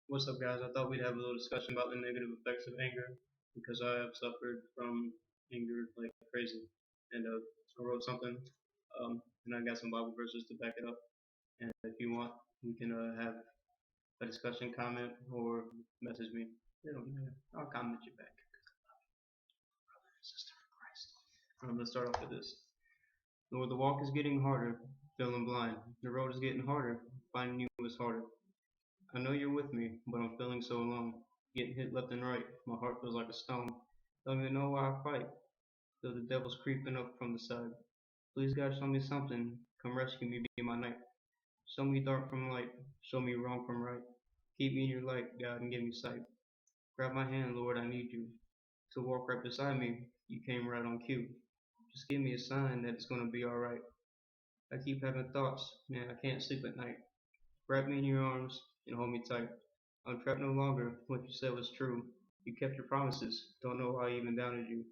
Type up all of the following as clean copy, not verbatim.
What's up, guys? I thought we'd have a little discussion about the negative effects of anger because I have suffered from anger like crazy. And I wrote something, and I got some Bible verses to back it up. And if you want, we can have a discussion, comment, or message me. It don't matter. I'll comment you back. Sister of Christ. Let's start off with this. Lord, the walk is getting harder, feeling blind. The road is getting harder, finding you is harder. I know you're with me, but I'm feeling so alone. Getting hit left and right, my heart feels like a stone. Don't even know why I fight, though the devil's creeping up from the side. Please God, show me something. Come rescue me, be my knight. Show me dark from light, show me wrong from right. Keep me in your light, God, and give me sight. Grab my hand, Lord, I need you. To walk right beside me, you came right on cue. Just give me a sign that it's gonna be alright. I keep having thoughts, man, I can't sleep at night. Wrap me in your arms and hold me tight. I'm trapped no longer. What you said was true. You kept your promises. Don't know why I even doubted you.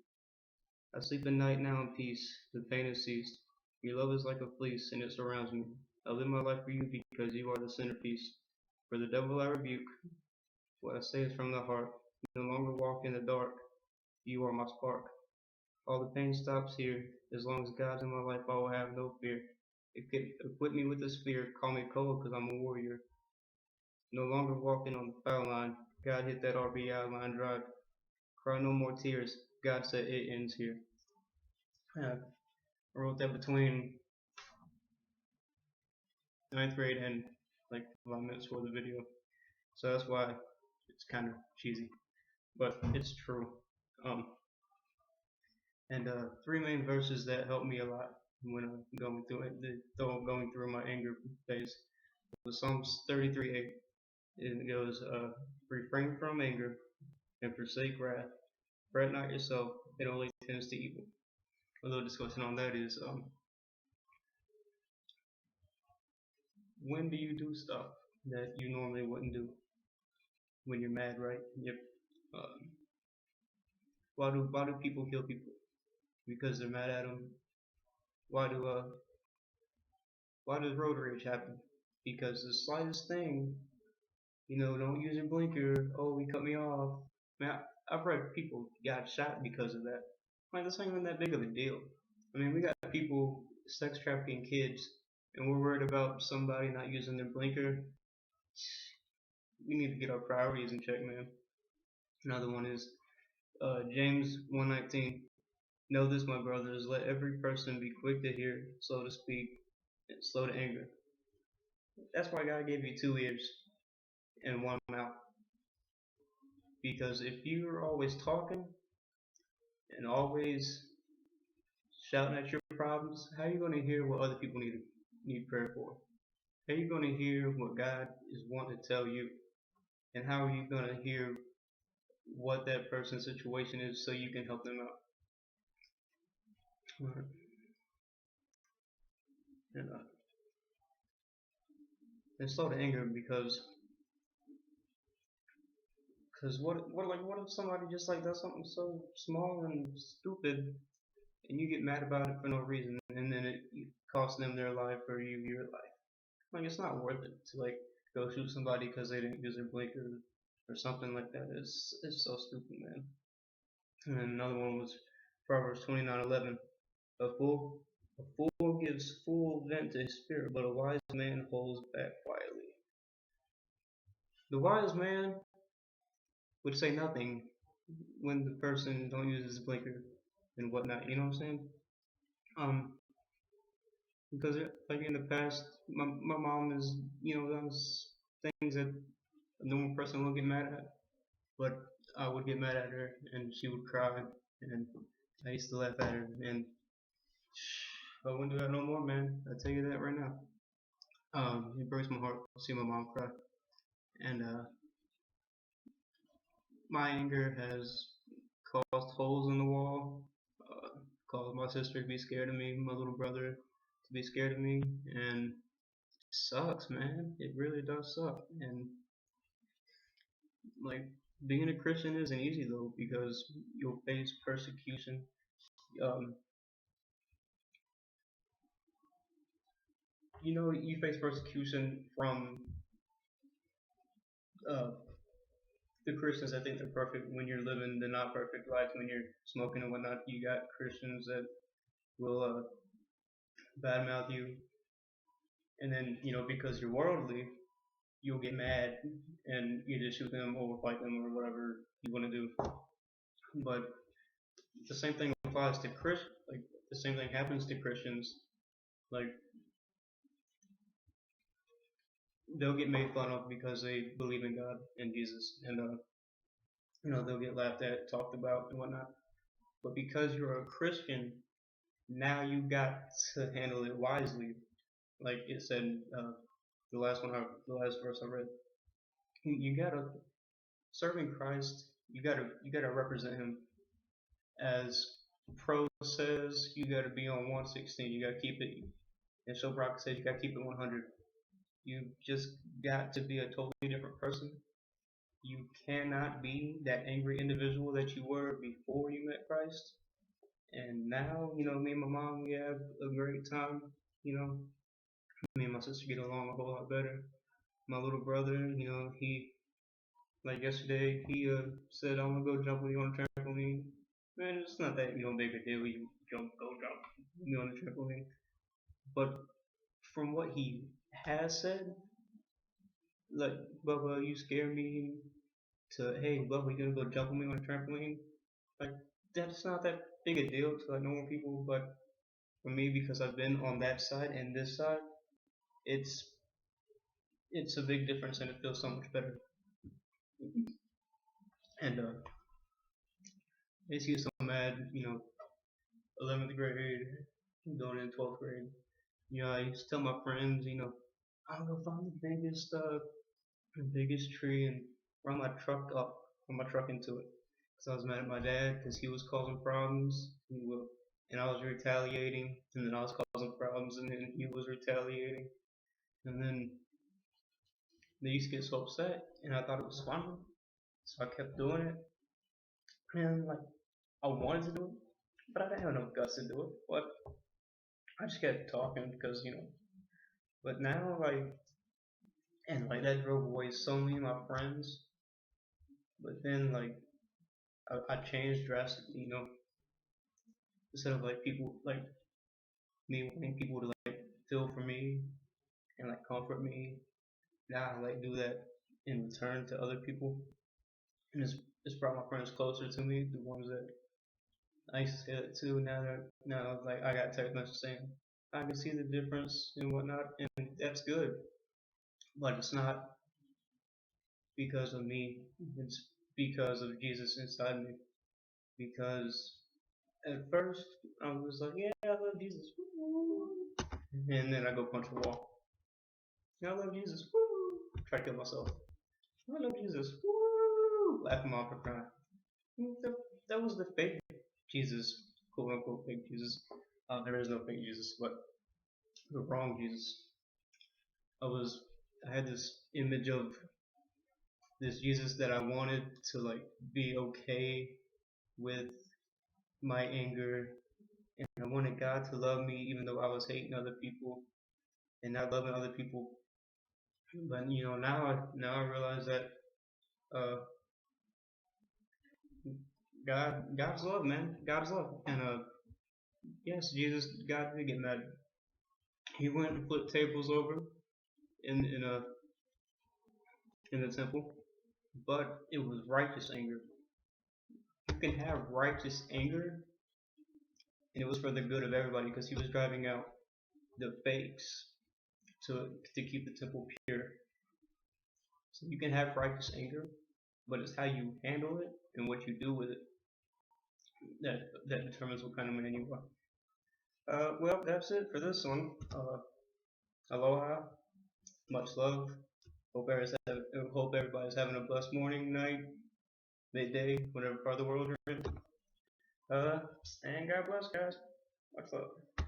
I sleep at night now in peace. The pain has ceased. Your love is like a fleece and it surrounds me. I live my life for you because you are the centerpiece. For the devil I rebuke. What I say is from the heart. No longer walk in the dark. You are my spark. All the pain stops here. As long as God's in my life, I will have no fear. Equip me with this fear. Call me cold because I'm a warrior. No longer walking on the foul line. God hit that RBI line drive. Cry no more tears. God said it ends here. I wrote that between ninth grade and like 5 minutes for the video. So that's why it's kind of cheesy, but it's true. Um, and three main verses that helped me a lot when I'm going through it, going through my anger phase, was Psalms 33:8. It goes, refrain from anger and forsake wrath. Fret not yourself; it only tends to evil. A little discussion on that is, when do you do stuff that you normally wouldn't do when you're mad, right? Yep. Um, why do people kill people? Because they're mad at them. Why do why does road rage happen? Because the slightest thing, don't use your blinker. Oh, he cut me off. Man, I've read people got shot because of that. Like that's not even that big of a deal. I mean, we got people sex trafficking kids, and we're worried about somebody not using their blinker. We need to get our priorities in check, man. Another one is James 1:19. Know this, my brothers, let every person be quick to hear, slow to speak, and slow to anger. That's why God gave you 2 ears and one mouth. Because if you're always talking and always shouting at your problems, how are you going to hear what other people need prayer for? How are you going to hear what God is wanting to tell you? And how are you going to hear what that person's situation is so you can help them out? Right. And it's slow to anger because what if somebody just like does something so small and stupid and you get mad about it for no reason and then it costs them their life or you your life. Like it's not worth it to like go shoot somebody because they didn't use their blinker or something like that. It's so stupid, man. And then another one was Proverbs 29:11. A fool a fool gives full vent to his spirit, but a wise man holds back quietly. The wise man would say nothing when the person don't use his blinker and whatnot. You know what I'm saying? Um, because like in the past, my mom is done things that a normal person would get mad at, but I would get mad at her and she would cry, and I used to laugh at her, and I wouldn't do that no more, man. I tell you that right now. It breaks my heart to see my mom cry, and my anger has caused holes in the wall, uh, caused my sister to be scared of me, my little brother to be scared of me, and it sucks, man. It really does suck. And like being a Christian isn't easy though because you'll face persecution. Um, you face persecution from the Christians that think they're perfect when you're living the not perfect life, when you're smoking and whatnot. You got Christians that will badmouth you, and then because you're worldly, you'll get mad and either shoot them or fight them or whatever you want to do. But the same thing applies to Christians. Like the same thing happens to Christians. Like they'll get made fun of because they believe in God and Jesus, and they'll get laughed at, talked about, and whatnot. But because you're a Christian, now you got to handle it wisely. Like it said, the last verse I read. You gotta serving Christ. You gotta represent Him as Pro says. You gotta be on 116. You gotta keep it. And so Brock says you gotta keep it 100. You just got to be a totally different person. You cannot be that angry individual that you were before you met Christ. And now, me and my mom, we have a great time. Me and my sister get along a whole lot better. My little brother, he, like yesterday, he said, I'm gonna go jump with you on a trampoline. Man, it's not that, big a deal. You go jump me on the trampoline. But from what he has said, like, Bubba, you scare me, to, hey, Bubba, you gonna go jump with me on a trampoline? Like, that's not that big a deal to like normal people, but for me, because I've been on that side and this side, it's a big difference and it feels so much better. And makes you so mad, 11th grade, going in 12th grade. I used to tell my friends, I'm gonna find the biggest tree and run my truck up, run my truck into it. Because I was mad at my dad because he was causing problems, and I was retaliating, and then I was causing problems, and then he was retaliating, and then they used to get so upset, and I thought it was funny, so I kept doing it, and like I wanted to do it, but I didn't have no guts to do it. But I just kept talking because But now like that drove away so many of my friends. But then I changed drastically. Instead of like people like me wanting people to like feel for me and like comfort me, now I like do that in return to other people, and it's brought my friends closer to me. The ones that I used to say that to, now like I got text messages saying I can see the difference and whatnot, and that's good. But it's not because of me. It's because of Jesus inside me. Because at first I was like, yeah, I love Jesus, woo. And then I go punch a wall. I love Jesus, woo. Try to kill myself. I love Jesus, woo. Laughing my for crying. That was the fake Jesus, quote unquote fake Jesus. There is no fake Jesus, but the wrong Jesus. I had this image of this Jesus that I wanted to like be okay with my anger, and I wanted God to love me even though I was hating other people and not loving other people. But now I realize that uh, God's love, man, God's love, and yes, God did get mad. He went and flipped tables over in in a in the temple, but it was righteous anger. You can have righteous anger, and it was for the good of everybody because he was driving out the fakes to keep the temple pure. So you can have righteous anger, but it's how you handle it and what you do with it that determines what kind of man you are. Well, that's it for this one. Aloha, much love. Hope everybody's having a blessed morning, night, midday, whatever part of the world you're in. And God bless, guys. Much love.